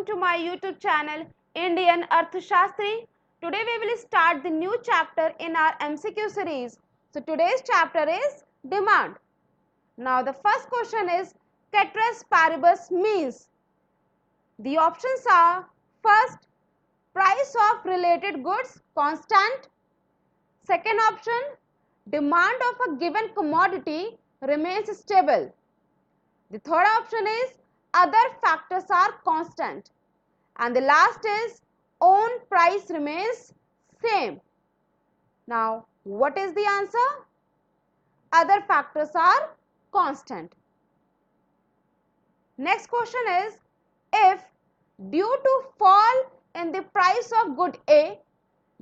welcome to my YouTube channel Indian Arthshastri. Today we will start the new chapter in our MCQ series. So today's chapter is demand. Now the first question is ceteris paribus means. The options are first, price of related goods constant. Second option, demand of a given commodity remains stable. The third option is other factors are constant. And the last is own price remains same. Now, what is the answer? Other factors are constant. Next question is, if due to fall in the price of good A,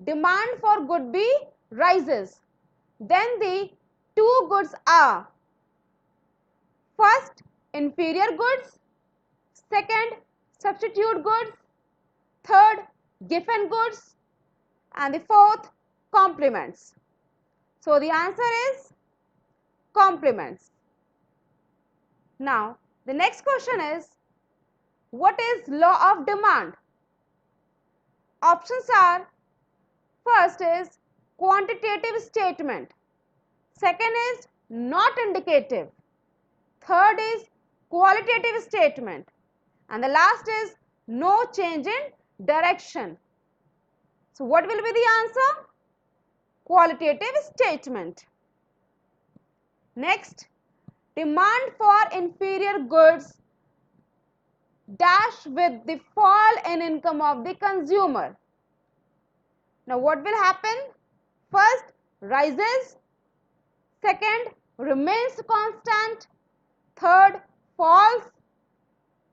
demand for good B rises, then the two goods are first, inferior goods, second, substitute goods, third, Giffen goods, and the fourth, complements. So the answer is complements. Now the next question is, what is law of demand? Options are, first is quantitative statement, second is not indicative, third is qualitative statement, and the last is no change in direction. So what will be the answer? Qualitative statement. Next, demand for inferior goods dash with the fall in income of the consumer. Now what will happen? First, rises, second, remains constant, third, falls,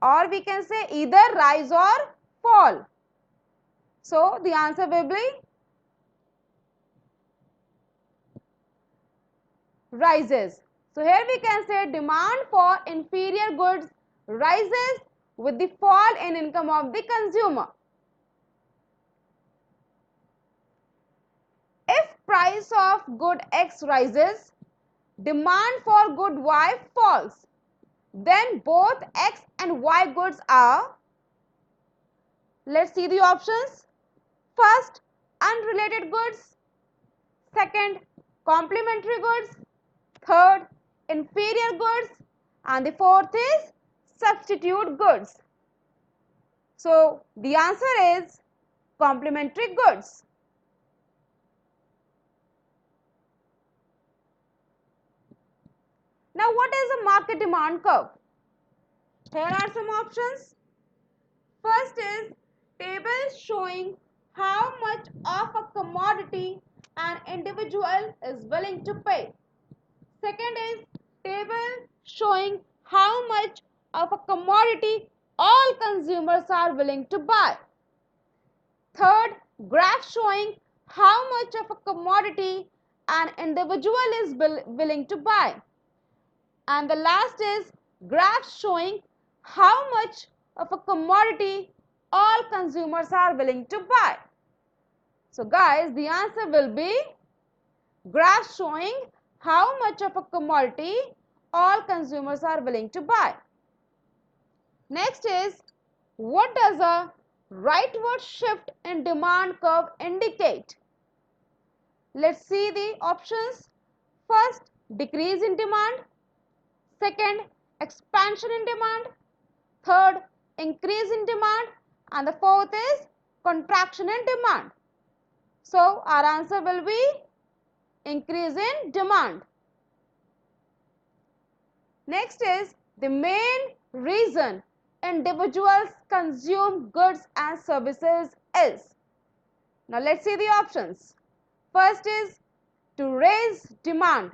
or we can say either rise or fall. So the answer will be rises. So here we can say demand for inferior goods rises with the fall in income of the consumer. If price of good X rises, demand for good Y falls, then both X and Y goods are, let's see the options. First, unrelated goods, second, complementary goods, third, inferior goods, and the fourth is substitute goods. So the answer is complementary goods. Now what is a market demand curve? Here are some options. First is table showing how much of a commodity an individual is willing to pay. Second is table showing how much of a commodity all consumers are willing to buy. Third, graph showing how much of a commodity an individual is willing to buy. And the last is graph showing how much of a commodity all consumers are willing to buy. So guys, the answer will be graph showing how much of a commodity all consumers are willing to buy. Next is, what does a rightward shift in demand curve indicate? Let's see the options. First, decrease in demand. Second, expansion in demand. Third, increase in demand. And the fourth is contraction in demand. So our answer will be increase in demand. Next is, the main reason individuals consume goods and services is. Now let's see the options. First is to raise demand.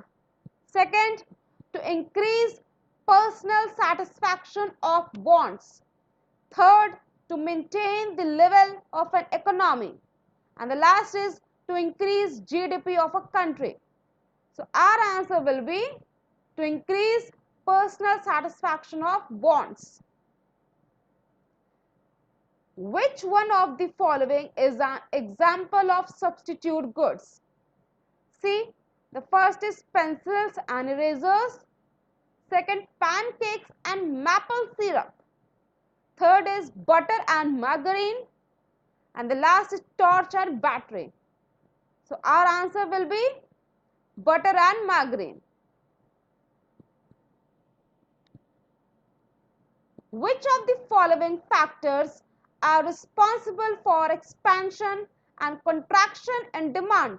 Second, to increase personal satisfaction of wants. Third, to maintain the level of an economy. And the last is to increase GDP of a country. So our answer will be to increase personal satisfaction of wants. Which one of the following is an example of substitute goods? See, the first is pencils and erasers. Second, pancakes and maple syrup. Third is butter and margarine. And the last is torch and battery. So our answer will be butter and margarine. Which of the following factors are responsible for expansion and contraction in demand?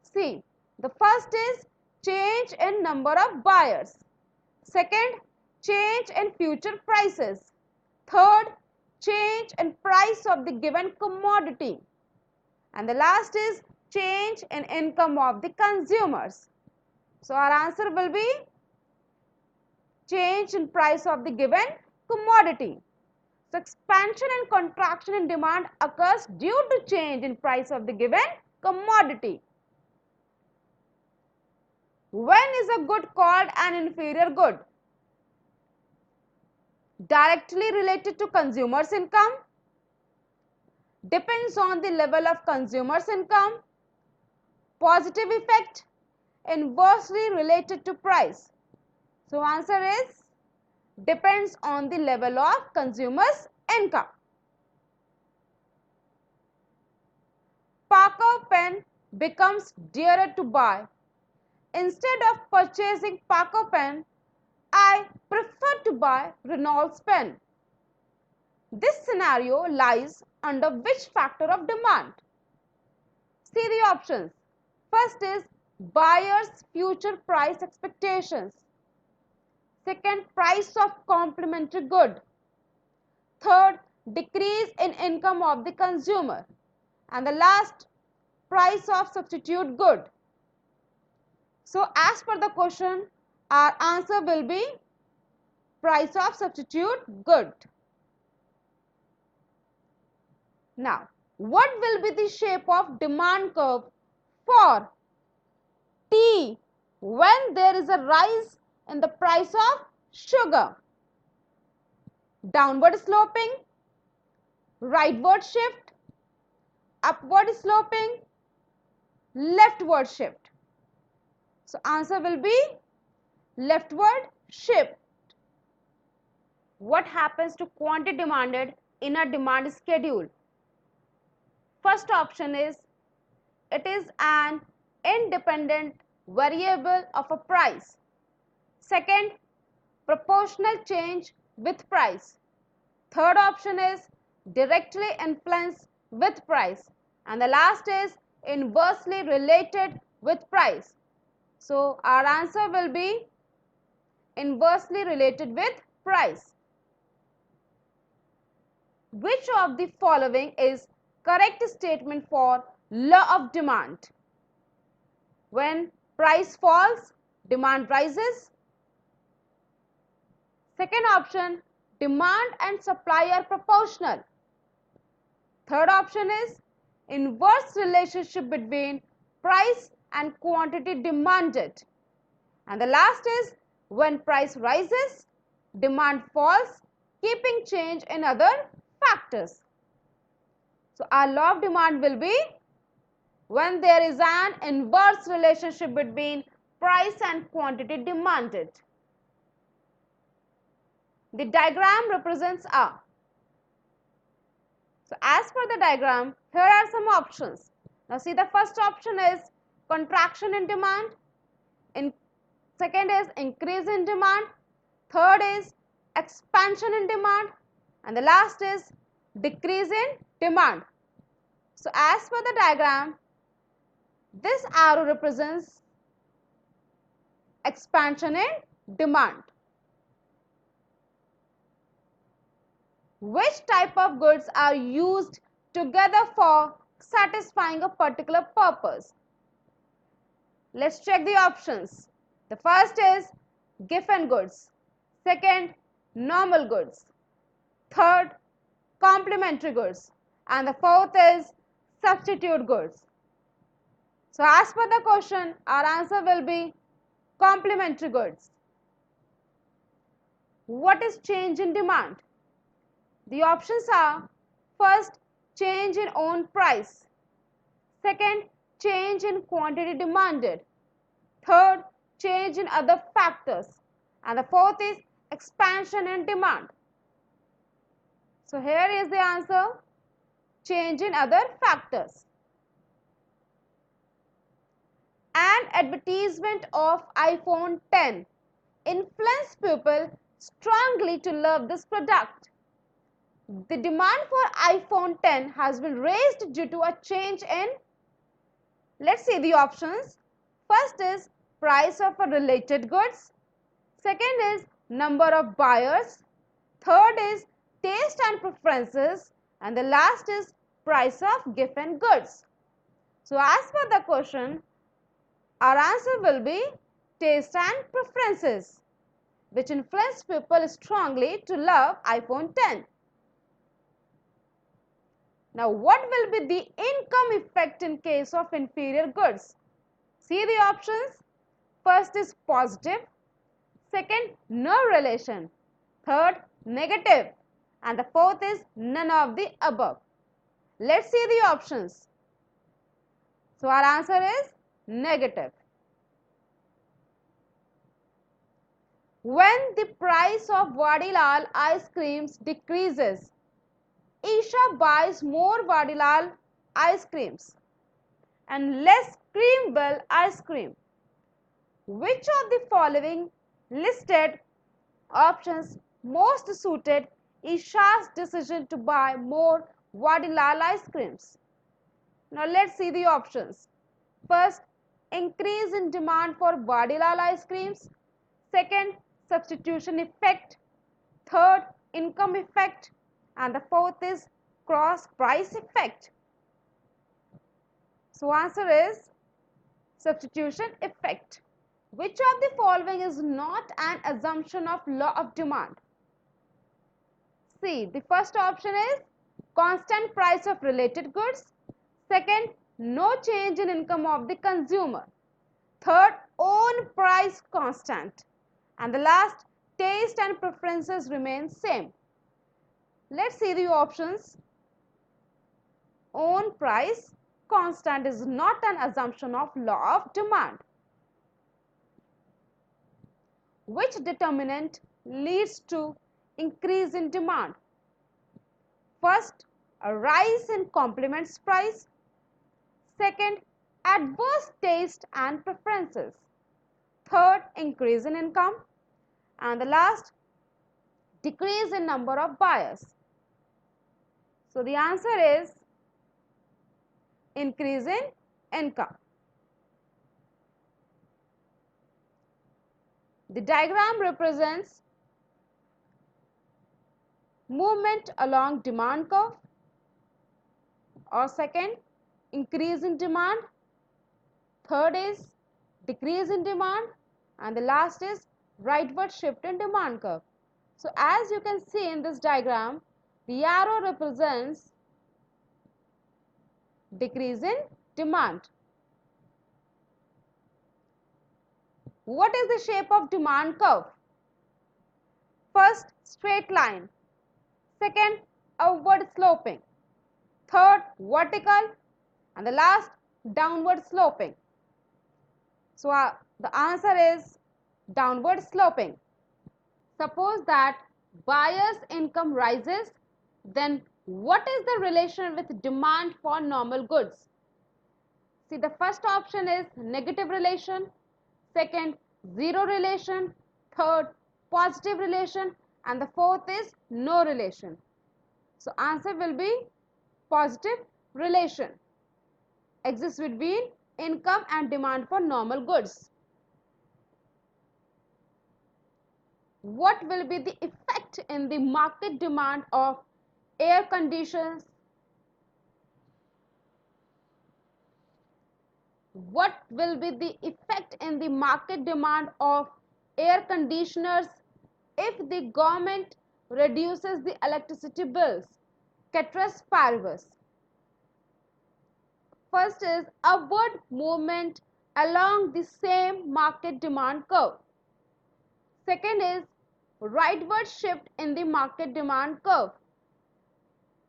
See, the first is change in number of buyers. Second, change in future prices. Third, change in price of the given commodity. And the last is change in income of the consumers. So our answer will be change in price of the given commodity. So expansion and contraction in demand occurs due to change in price of the given commodity. When is a good called an inferior good? Directly related to consumers' income, depends on the level of consumers' income, positive effect, inversely related to price. So answer is depends on the level of consumers' income. Parker pen becomes dearer to buy. Instead of purchasing Parker pen, I prefer to buy Reynolds pen. This scenario lies under which factor of demand? See the options. First is buyer's future price expectations. Second, price of complementary good. Third, decrease in income of the consumer. And the last, price of substitute good. So as per the question, our answer will be price of substitute good. Now, what will be the shape of demand curve for tea when there is a rise in the price of sugar? Downward sloping, rightward shift, upward sloping, leftward shift. So answer will be leftward shift. What happens to quantity demanded in a demand schedule? First option is it is an independent variable of a price. Second, proportional change with price. Third option is directly influenced with price. And the last is inversely related with price. So our answer will be inversely related with price. Which of the following is correct statement for law of demand? When price falls, demand rises. Second option, demand and supply are proportional. Third option is inverse relationship between price and quantity demanded. And the last is when price rises, demand falls, keeping change in other factors. So our law of demand will be when there is an inverse relationship between price and quantity demanded. The diagram represents a. So as per the diagram, here are some options. Now see, the first option is contraction in demand. Second is increase in demand. Third is expansion in demand. And the last is decrease in demand. So as per the diagram, this arrow represents expansion in demand. Which type of goods are used together for satisfying a particular purpose? Let's check the options. The first is Giffen goods. Second, normal goods. Third, complementary goods. And the fourth is substitute goods. So as per the question, our answer will be complementary goods. What is change in demand? The options are first, change in own price. Second, change in quantity demanded. Third, change in other factors. And the fourth is expansion in demand. So here is the answer. Change in other factors. An advertisement of iPhone 10 influenced people strongly to love this product. The demand for iPhone 10 has been raised due to a change in, let's see the options. First is price of a related goods. Second is number of buyers. Third is taste and preferences. And the last is price of Giffen goods. So as per the question, our answer will be taste and preferences, which influence people strongly to love iPhone 10. Now, what will be the income effect in case of inferior goods? See the options. First is positive. Second, no relation. Third, negative. And the fourth is none of the above. Let's see the options. So, our answer is negative. When the price of Vadilal ice creams decreases, Isha buys more Vadilal ice creams and less Creamwell ice cream. Which of the following listed options most suited Isha's decision to buy more Vadilal ice creams? Now let's see the options. First, increase in demand for Vadilal ice creams. Second, substitution effect. Third, income effect. And the fourth is cross price effect. So answer is substitution effect. Which of the following is not an assumption of law of demand? See, the first option is constant price of related goods. Second, no change in income of the consumer. Third, own price constant. And the last, taste and preferences remain same. Let's see the options. Own price constant is not an assumption of law of demand. Which determinant leads to increase in demand? First, a rise in complements price. Second, adverse taste and preferences. Third, increase in income. And the last, decrease in number of buyers. So the answer is increase in income. The diagram represents movement along demand curve, or second, increase in demand. Third is decrease in demand, and the last is rightward shift in demand curve. So as you can see in this diagram, the arrow represents decrease in demand. What is the shape of demand curve? First, straight line. Second, upward sloping. Third, vertical. And the last, downward sloping. So the answer is downward sloping. Suppose that buyer's income rises, then what is the relation with demand for normal goods? See, the first option is negative relation. Second, zero relation. Third, positive relation. And the fourth is no relation. So answer will be positive relation exists between income and demand for normal goods. What will be the effect in the market demand of air conditioners? What will be the effect in the market demand of air conditioners if the government reduces the electricity bills? Ceteris paribus. First is upward movement along the same market demand curve. Second is rightward shift in the market demand curve.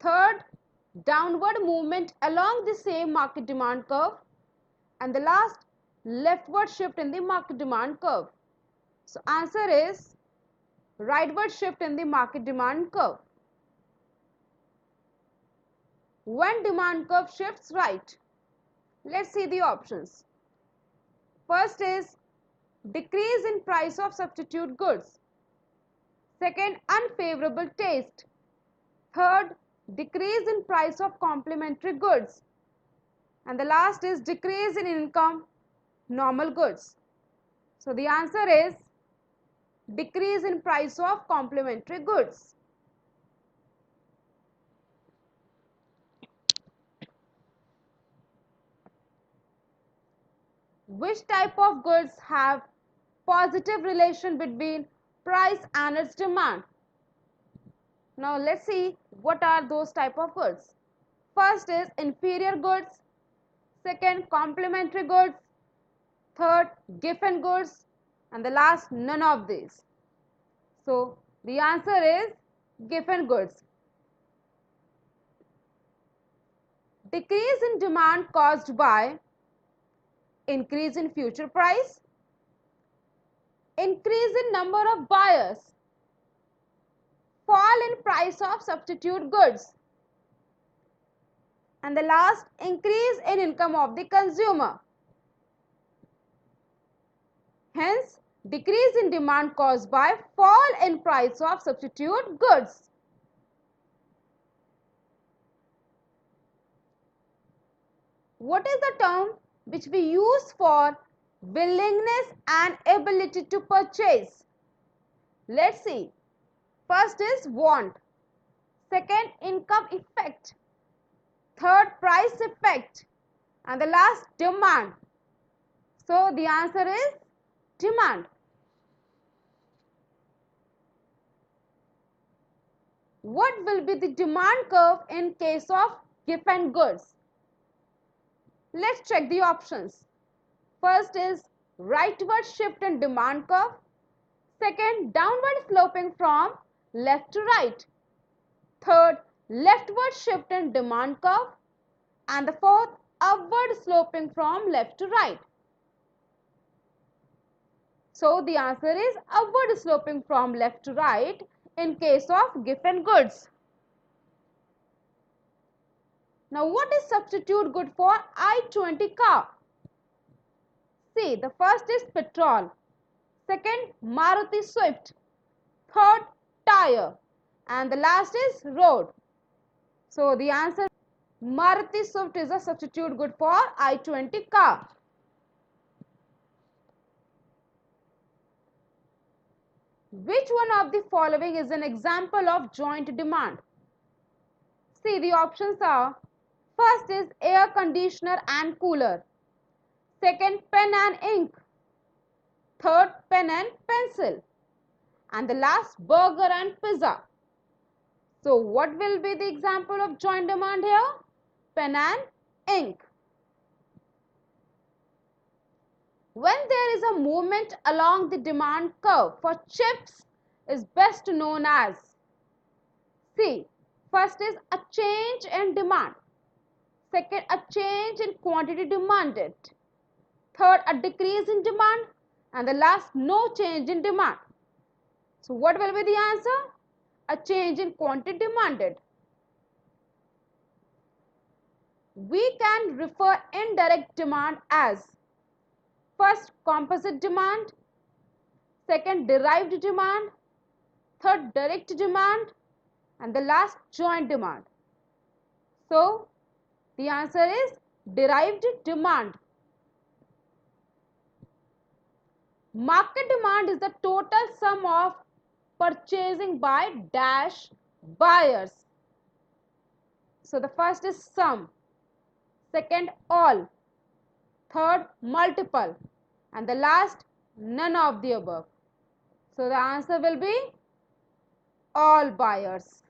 Third, downward movement along the same market demand curve. And the last, leftward shift in the market demand curve. So answer is rightward shift in the market demand curve. when demand curve shifts right? Let's see the options. First is decrease in price of substitute goods. Second, unfavorable taste. Third, decrease in price of complementary goods. And the last is decrease in income, normal goods. So the answer is decrease in price of complementary goods. Which type of goods have positive relation between price and its demand? Now let's see what are those type of goods. First is inferior goods, second complementary goods, third Giffen goods, and the last none of these. So the answer is Giffen goods. Decrease in demand caused by increase in future price, increase in number of buyers, fall in price of substitute goods, and the last, increase in income of the consumer. Hence, decrease in demand caused by fall in price of substitute goods. What is the term which we use for willingness and ability to purchase? Let's see. First is want. Second, income effect. Third, price effect. And the last, demand. So the answer is demand. What will be the demand curve in case of Giffen goods? Let's check the options. First is rightward shift in demand curve. Second, downward sloping from left to right. Third, leftward shift in demand curve. And the fourth, upward sloping from left to right. So the answer is upward sloping from left to right in case of Giffen goods. Now what is substitute good for I-20 car? See, the first is petrol, second Maruti Swift, third tire, and the last is road. So the answer, Maruti Swift is a substitute good for I-20 car. Which one of the following is an example of joint demand? See, the options are, first is air conditioner and cooler, second pen and ink, third pen and pencil, and the last burger and pizza. So what will be the example of joint demand here? Pen and ink. When there is a movement along the demand curve for chips is best known as, see, first is a change in demand, second a change in quantity demanded, third a decrease in demand, and the last no change in demand. So what will be the answer? A change in quantity demanded. We can refer indirect demand as, first composite demand, second derived demand, third direct demand, and the last joint demand. So the answer is derived demand. Market demand is the total sum of purchasing by dash buyers. So the first is sum, second all, third multiple, and the last none of the above. So the answer will be all buyers.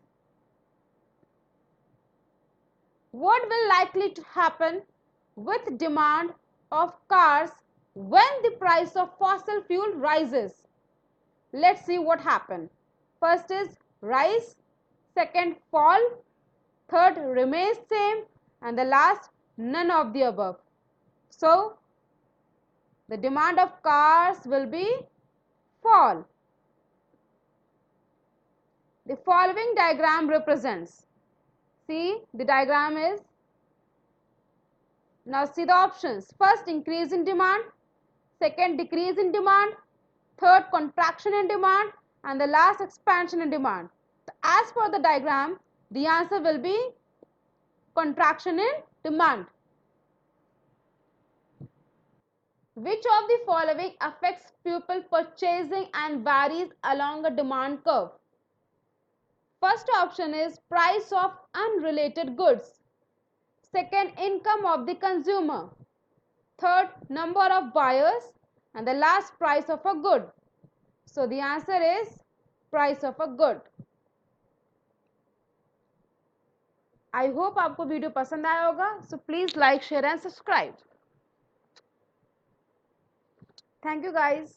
What will likely to happen with demand of cars when the price of fossil fuel rises? Let's see what happened. First is rise, second fall, third remains same, and the last none of the above. So the demand of cars will be fall. The following diagram represents, See, the diagram is, now see the options. First, increase in demand. Second, decrease in demand. Third, contraction in demand. And the last, expansion in demand. So as per the diagram, the answer will be contraction in demand. Which of the following affects pupil purchasing and varies along a demand curve? First option is price of unrelated goods. Second, income of the consumer. Third, number of buyers. And the last, price of a good. So the answer is price of a good. I hope आपको video पसंद आया होगा. So please like, share and subscribe. Thank you guys.